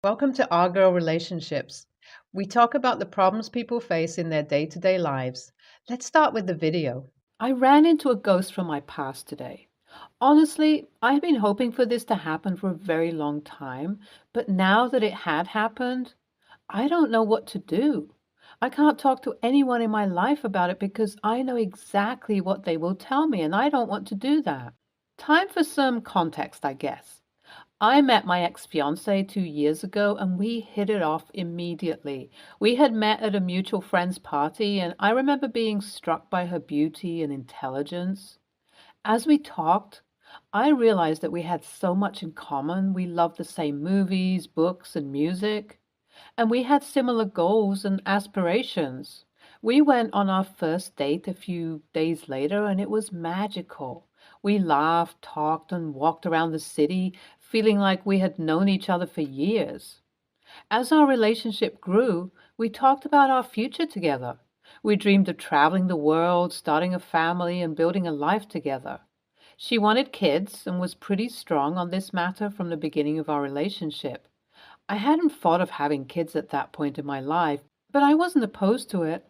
Welcome to Our Girl Relationships. We talk about the problems people face in their day to day lives. Let's start with the video. I ran into a ghost from my past today. Honestly, I've been hoping for this to happen for a very long time, but now that it had happened, I don't know what to do. I can't talk to anyone in my life about it because I know exactly what they will tell me, and I don't want to do that. Time for some context, I guess. I met my ex-fiancé 2 years ago and we hit it off immediately. We had met at a mutual friend's party, and I remember being struck by her beauty and intelligence. As we talked, I realized that we had so much in common. We loved the same movies, books, and music, and we had similar goals and aspirations. We went on our first date a few days later, and it was magical. We laughed, talked, and walked around the city, feeling like we had known each other for years. As our relationship grew, we talked about our future together. We dreamed of traveling the world, starting a family, and building a life together. She wanted kids and was pretty strong on this matter from the beginning of our relationship. I hadn't thought of having kids at that point in my life, but I wasn't opposed to it.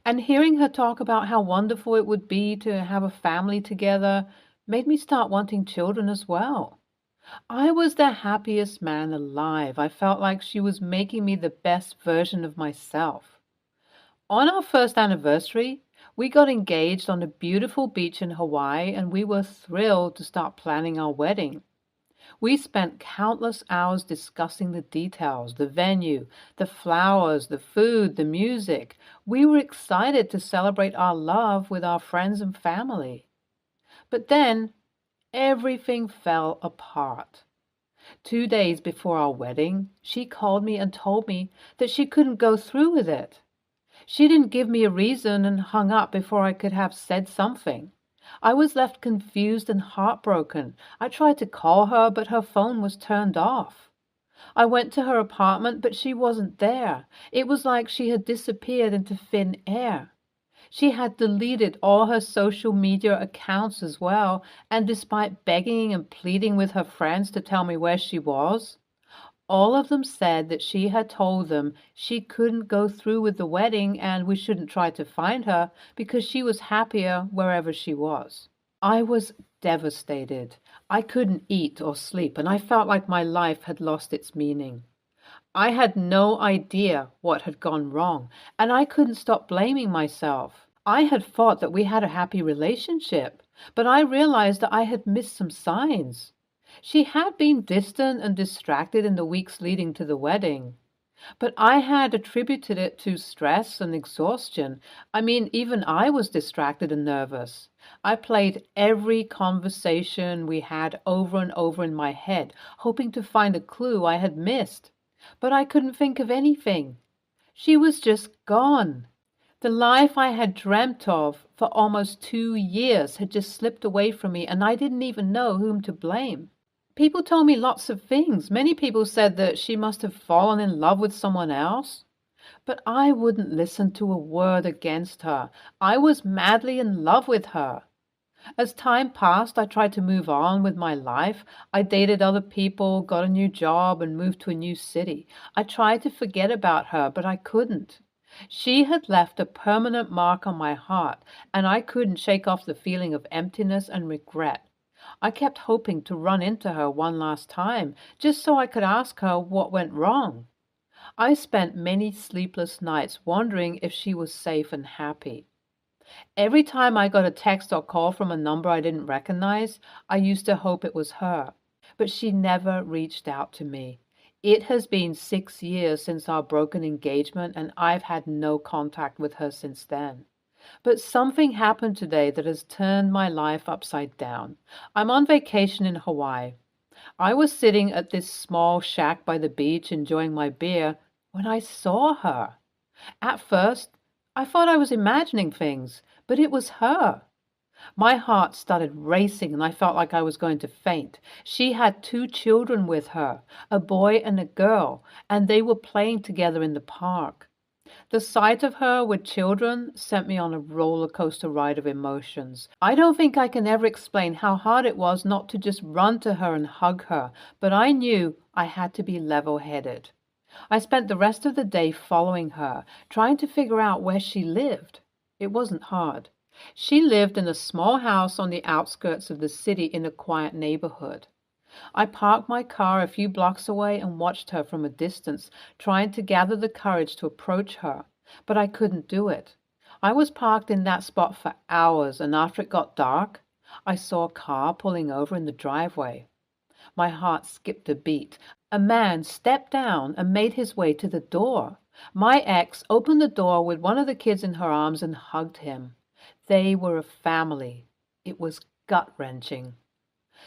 And hearing her talk about how wonderful it would be to have a family together made me start wanting children as well. I was the happiest man alive. I felt like she was making me the best version of myself. On our first anniversary, we got engaged on a beautiful beach in Hawaii, and we were thrilled to start planning our wedding. We spent countless hours discussing the details, the venue, the flowers, the food, the music. We were excited to celebrate our love with our friends and family. But then everything fell apart. 2 days before our wedding, she called me and told me that she couldn't go through with it. She didn't give me a reason and hung up before I could have said something. I was left confused and heartbroken. I tried to call her, but her phone was turned off. I went to her apartment, but she wasn't there. It was like she had disappeared into thin air. She had deleted all her social media accounts as well, and despite begging and pleading with her friends to tell me where she was, all of them said that she had told them she couldn't go through with the wedding and we shouldn't try to find her because she was happier wherever she was. I was devastated. I couldn't eat or sleep, and I felt like my life had lost its meaning. I had no idea what had gone wrong, and I couldn't stop blaming myself. I had thought that we had a happy relationship, but I realized that I had missed some signs. She had been distant and distracted in the weeks leading to the wedding, but I had attributed it to stress and exhaustion. I mean, even I was distracted and nervous. I played every conversation we had over and over in my head, hoping to find a clue I had missed, but I couldn't think of anything. She was just gone. The life I had dreamt of for almost 2 years had just slipped away from me, and I didn't even know whom to blame. People told me lots of things. Many people said that she must have fallen in love with someone else. But I wouldn't listen to a word against her. I was madly in love with her. As time passed, I tried to move on with my life. I dated other people, got a new job, and moved to a new city. I tried to forget about her, but I couldn't. She had left a permanent mark on my heart, and I couldn't shake off the feeling of emptiness and regret. I kept hoping to run into her one last time, just so I could ask her what went wrong. I spent many sleepless nights wondering if she was safe and happy. Every time I got a text or call from a number I didn't recognize, I used to hope it was her, but she never reached out to me. It has been 6 years since our broken engagement, and I've had no contact with her since then. But something happened today that has turned my life upside down. I'm on vacation in Hawaii. I was sitting at this small shack by the beach enjoying my beer when I saw her. At first, I thought I was imagining things, but it was her. My heart started racing and I felt like I was going to faint. She had 2 children with her, a boy and a girl, and they were playing together in the park. The sight of her with children sent me on a roller coaster ride of emotions. I don't think I can ever explain how hard it was not to just run to her and hug her, but I knew I had to be level-headed. I spent the rest of the day following her, trying to figure out where she lived. It wasn't hard. She lived in a small house on the outskirts of the city in a quiet neighborhood. I parked my car a few blocks away and watched her from a distance, trying to gather the courage to approach her, but I couldn't do it. I was parked in that spot for hours, and after it got dark, I saw a car pulling over in the driveway. My heart skipped a beat. A man stepped down and made his way to the door. My ex opened the door with one of the kids in her arms and hugged him. They were a family. It was gut-wrenching.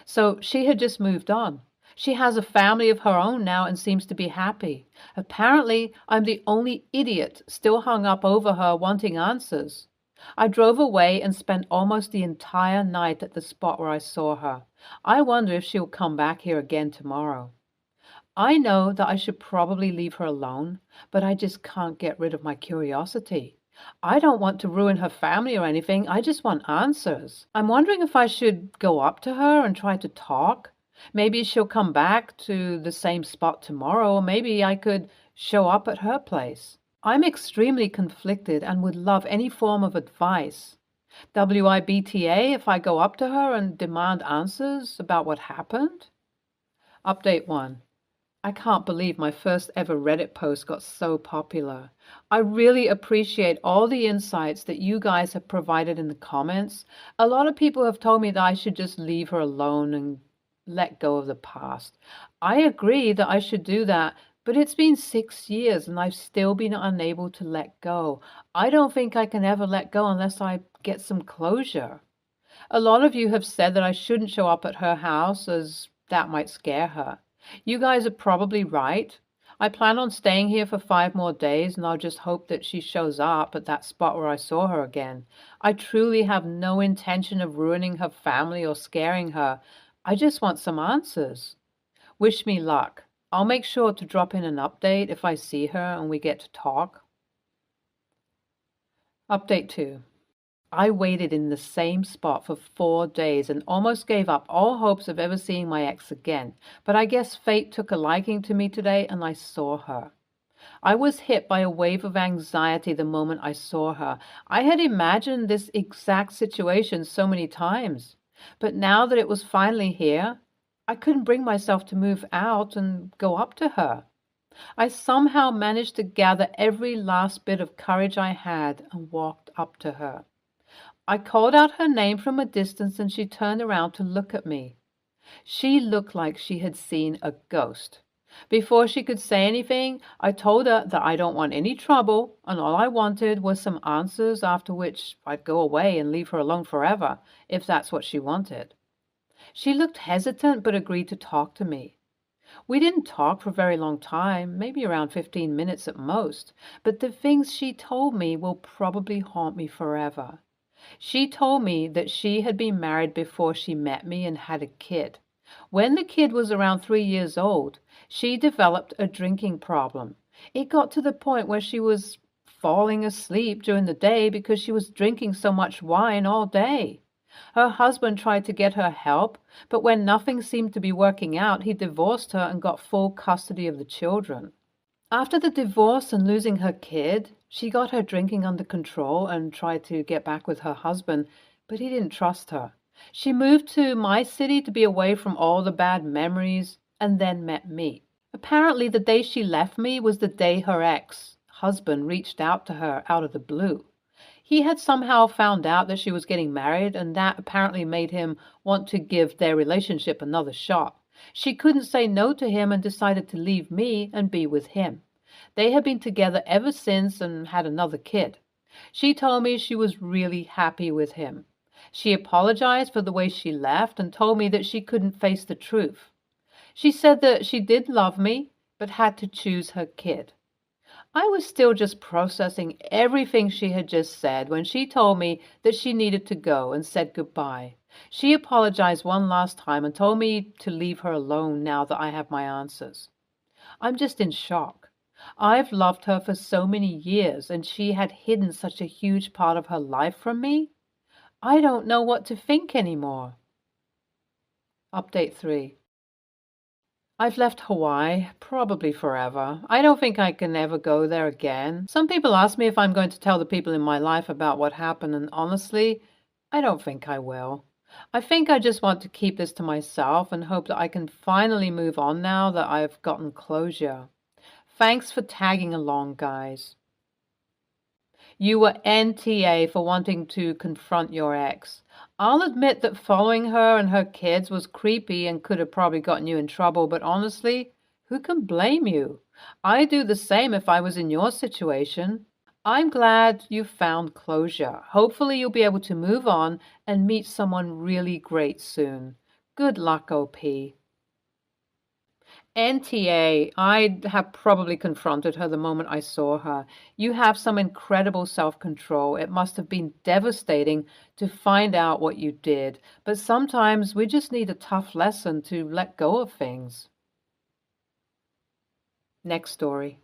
So she had just moved on. She has a family of her own now and seems to be happy. Apparently, I'm the only idiot still hung up over her wanting answers. I drove away and spent almost the entire night at the spot where I saw her. I wonder if she'll come back here again tomorrow. I know that I should probably leave her alone, but I just can't get rid of my curiosity. I don't want to ruin her family or anything. I just want answers. I'm wondering if I should go up to her and try to talk. Maybe she'll come back to the same spot tomorrow, or maybe I could show up at her place. I'm extremely conflicted and would love any form of advice. WIBTA if I go up to her and demand answers about what happened? Update 1. I can't believe my first ever Reddit post got so popular. I really appreciate all the insights that you guys have provided in the comments. A lot of people have told me that I should just leave her alone and let go of the past. I agree that I should do that, but it's been 6 years and I've still been unable to let go. I don't think I can ever let go unless I get some closure. A lot of you have said that I shouldn't show up at her house as that might scare her. You guys are probably right. I plan on staying here for 5 more days, and I'll just hope that she shows up at that spot where I saw her again. I truly have no intention of ruining her family or scaring her. I just want some answers. Wish me luck. I'll make sure to drop in an update if I see her and we get to talk. Update 2. I waited in the same spot for 4 days and almost gave up all hopes of ever seeing my ex again, but I guess fate took a liking to me today and I saw her. I was hit by a wave of anxiety the moment I saw her. I had imagined this exact situation so many times, but now that it was finally here, I couldn't bring myself to move out and go up to her. I somehow managed to gather every last bit of courage I had and walked up to her. I called out her name from a distance and she turned around to look at me. She looked like she had seen a ghost. Before she could say anything, I told her that I don't want any trouble and all I wanted was some answers, after which I'd go away and leave her alone forever, if that's what she wanted. She looked hesitant but agreed to talk to me. We didn't talk for a very long time, maybe around 15 minutes at most, but the things she told me will probably haunt me forever. She told me that she had been married before she met me and had a kid. When the kid was around 3 years old, she developed a drinking problem. It got to the point where she was falling asleep during the day because she was drinking so much wine all day. Her husband tried to get her help, but when nothing seemed to be working out, he divorced her and got full custody of the children. After the divorce and losing her kid, she got her drinking under control and tried to get back with her husband, but he didn't trust her. She moved to my city to be away from all the bad memories and then met me. Apparently, the day she left me was the day her ex-husband reached out to her out of the blue. He had somehow found out that she was getting married, and that apparently made him want to give their relationship another shot. She couldn't say no to him and decided to leave me and be with him. They had been together ever since and had another kid. She told me she was really happy with him. She apologized for the way she left and told me that she couldn't face the truth. She said that she did love me, but had to choose her kid. I was still just processing everything she had just said when she told me that she needed to go and said goodbye. She apologized one last time and told me to leave her alone now that I have my answers. I'm just in shock. I've loved her for so many years, and she had hidden such a huge part of her life from me. I don't know what to think anymore. Update 3. I've left Hawaii, probably forever. I don't think I can ever go there again. Some people ask me if I'm going to tell the people in my life about what happened, and honestly, I don't think I will. I think I just want to keep this to myself and hope that I can finally move on now that I've gotten closure. Thanks for tagging along, guys. You were NTA for wanting to confront your ex. I'll admit that following her and her kids was creepy and could have probably gotten you in trouble, but honestly, who can blame you? I'd do the same if I was in your situation. I'm glad you found closure. Hopefully, you'll be able to move on and meet someone really great soon. Good luck, OP. NTA, I'd have probably confronted her the moment I saw her. You have some incredible self-control. It must have been devastating to find out what you did, but sometimes we just need a tough lesson to let go of things. Next story.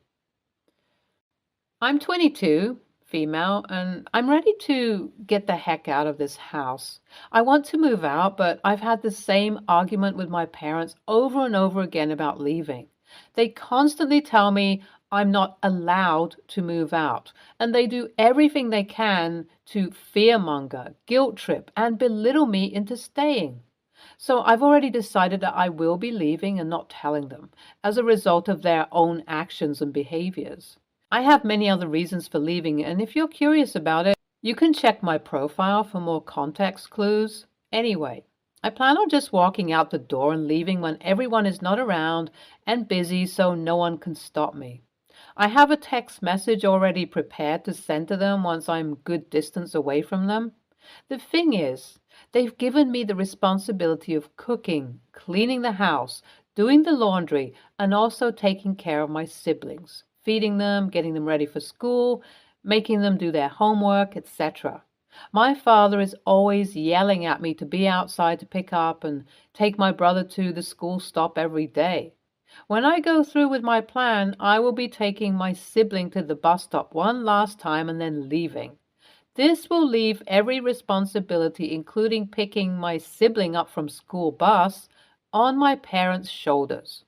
I'm 22, female, and I'm ready to get the heck out of this house. I want to move out, but I've had the same argument with my parents over and over again about leaving. They constantly tell me I'm not allowed to move out, and they do everything they can to fearmonger, guilt trip, and belittle me into staying. So I've already decided that I will be leaving and not telling them as a result of their own actions and behaviors. I have many other reasons for leaving, and if you're curious about it, you can check my profile for more context clues. Anyway, I plan on just walking out the door and leaving when everyone is not around and busy so no one can stop me. I have a text message already prepared to send to them once I'm good distance away from them. The thing is, they've given me the responsibility of cooking, cleaning the house, doing the laundry, and also taking care of my siblings, feeding them, getting them ready for school, making them do their homework, etc. My father is always yelling at me to be outside to pick up and take my brother to the school stop every day. When I go through with my plan, I will be taking my sibling to the bus stop one last time and then leaving. This will leave every responsibility, including picking my sibling up from school bus, on my parents' shoulders.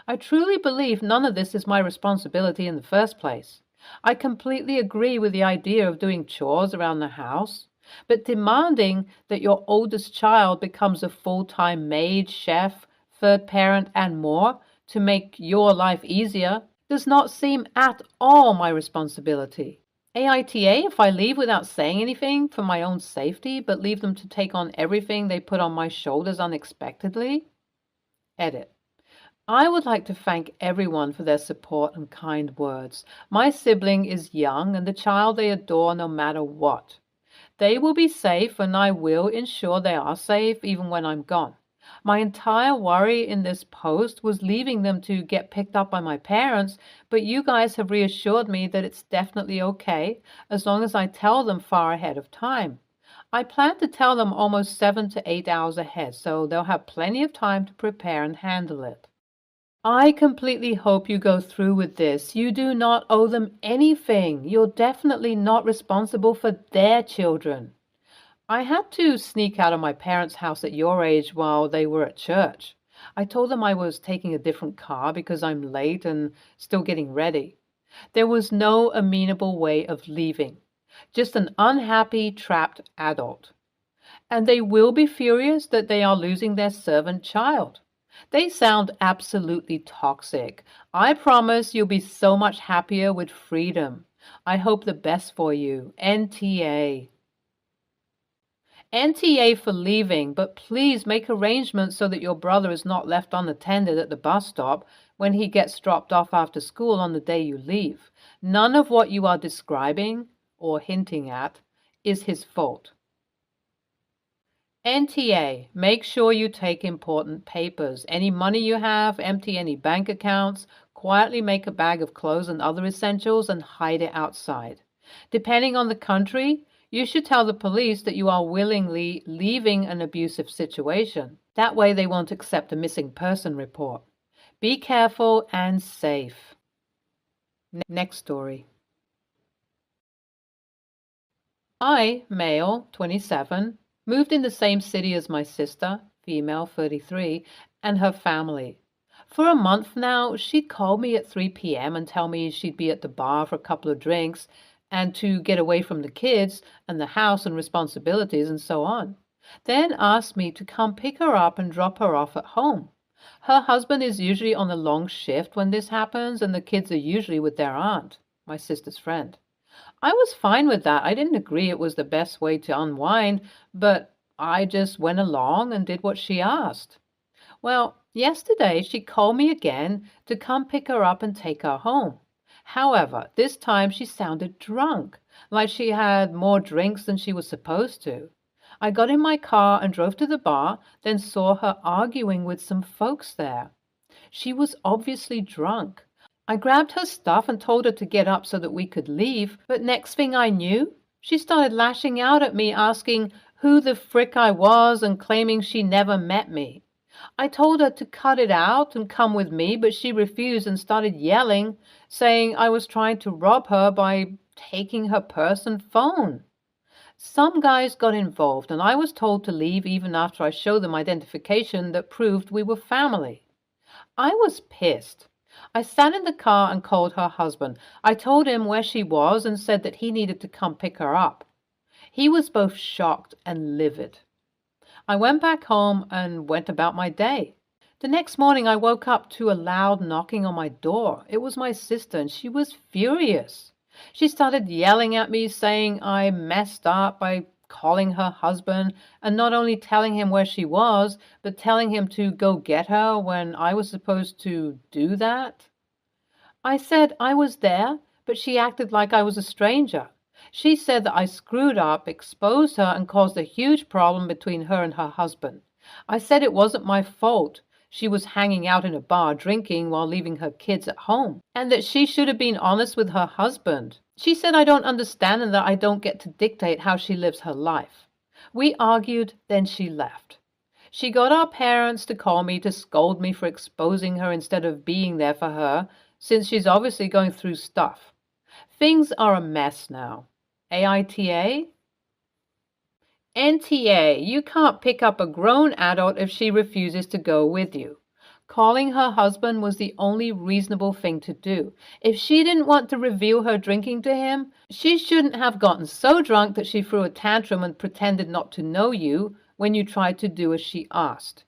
I truly believe none of this is my responsibility in the first place. I completely agree with the idea of doing chores around the house, but demanding that your oldest child becomes a full-time maid, chef, third parent, and more to make your life easier does not seem at all my responsibility. AITA if I leave without saying anything for my own safety, but leave them to take on everything they put on my shoulders unexpectedly? Edit. I would like to thank everyone for their support and kind words. My sibling is young and the child they adore no matter what. They will be safe and I will ensure they are safe even when I'm gone. My entire worry in this post was leaving them to get picked up by my parents, but you guys have reassured me that it's definitely okay as long as I tell them far ahead of time. I plan to tell them almost 7 to 8 hours ahead, so they'll have plenty of time to prepare and handle it. I completely hope you go through with this. You do not owe them anything. You're definitely not responsible for their children. I had to sneak out of my parents' house at your age while they were at church. I told them I was taking a different car because I'm late and still getting ready. There was no amenable way of leaving, just an unhappy, trapped adult. And they will be furious that they are losing their servant child. They sound absolutely toxic. I promise you'll be so much happier with freedom. I hope the best for you. NTA. NTA for leaving, but please make arrangements so that your brother is not left unattended at the bus stop when he gets dropped off after school on the day you leave. None of what you are describing or hinting at is his fault. NTA, make sure you take important papers. Any money you have, empty any bank accounts, quietly make a bag of clothes and other essentials and hide it outside. Depending on the country, you should tell the police that you are willingly leaving an abusive situation. That way they won't accept a missing person report. Be careful and safe. Next story. I, male, 27, moved in the same city as my sister, female, 33, and her family. For a month now, she'd call me at 3 p.m. and tell me she'd be at the bar for a couple of drinks and to get away from the kids and the house and responsibilities and so on. Then ask me to come pick her up and drop her off at home. Her husband is usually on a long shift when this happens, and the kids are usually with their aunt, my sister's friend. I was fine with that. I didn't agree it was the best way to unwind, but I just went along and did what she asked. Well, yesterday she called me again to come pick her up and take her home. However, this time she sounded drunk, like she had more drinks than she was supposed to. I got in my car and drove to the bar, then saw her arguing with some folks there. She was obviously drunk. I grabbed her stuff and told her to get up so that we could leave, but next thing I knew, she started lashing out at me, asking who the frick I was and claiming she never met me. I told her to cut it out and come with me, but she refused and started yelling, saying I was trying to rob her by taking her purse and phone. Some guys got involved, and I was told to leave even after I showed them identification that proved we were family. I was pissed. I sat in the car and called her husband. I told him where she was and said that he needed to come pick her up. He was both shocked and livid. I went back home and went about my day. The next morning I woke up to a loud knocking on my door. It was my sister, and she was furious. She started yelling at me, saying I messed up by calling her husband and not only telling him where she was, but telling him to go get her when I was supposed to do that. I said I was there, but she acted like I was a stranger. She said that I screwed up, exposed her, and caused a huge problem between her and her husband. I said it wasn't my fault. She was hanging out in a bar drinking while leaving her kids at home, and that she should have been honest with her husband. She said I don't understand and that I don't get to dictate how she lives her life. We argued, then she left. She got our parents to call me to scold me for exposing her instead of being there for her, since she's obviously going through stuff. Things are a mess now. AITA? NTA, you can't pick up a grown adult if she refuses to go with you. Calling her husband was the only reasonable thing to do. If she didn't want to reveal her drinking to him, she shouldn't have gotten so drunk that she threw a tantrum and pretended not to know you when you tried to do as she asked.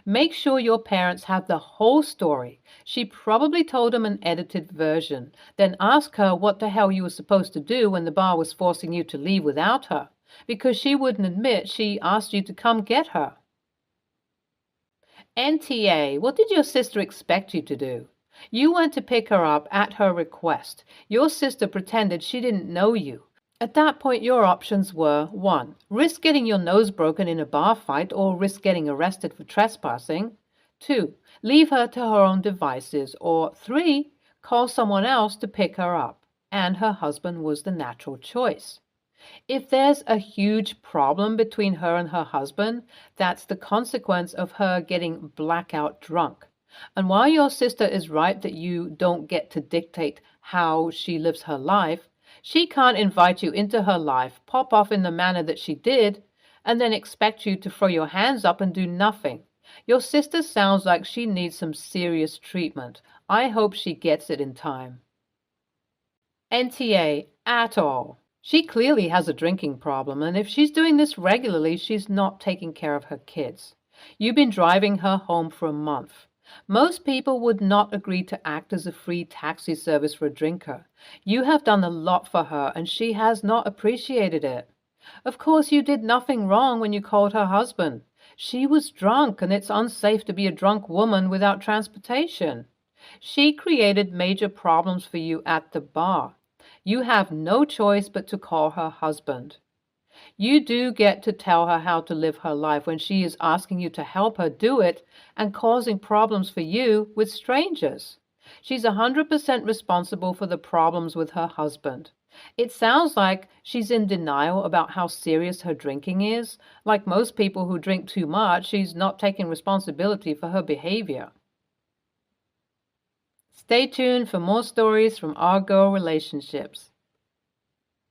Make sure your parents have the whole story. She probably told them an edited version. Then ask her what the hell you were supposed to do when the bar was forcing you to leave without her, because she wouldn't admit she asked you to come get her. NTA, what did your sister expect you to do? You went to pick her up at her request. Your sister pretended she didn't know you. At that point, your options were 1. Risk getting your nose broken in a bar fight or risk getting arrested for trespassing. 2. Leave her to her own devices. Or 3. Call someone else to pick her up. And her husband was the natural choice. If there's a huge problem between her and her husband, that's the consequence of her getting blackout drunk. And while your sister is right that you don't get to dictate how she lives her life, she can't invite you into her life, pop off in the manner that she did, and then expect you to throw your hands up and do nothing. Your sister sounds like she needs some serious treatment. I hope she gets it in time. NTA, at all. She clearly has a drinking problem, and if she's doing this regularly, she's not taking care of her kids. You've been driving her home for a month. Most people would not agree to act as a free taxi service for a drinker. You have done a lot for her, and she has not appreciated it. Of course, you did nothing wrong when you called her husband. She was drunk, and it's unsafe to be a drunk woman without transportation. She created major problems for you at the bar. You have no choice but to call her husband. You do get to tell her how to live her life when she is asking you to help her do it and causing problems for you with strangers. She's 100% responsible for the problems with her husband. It sounds like she's in denial about how serious her drinking is. Like most people who drink too much, she's not taking responsibility for her behavior. Stay tuned for more stories from our girl relationships.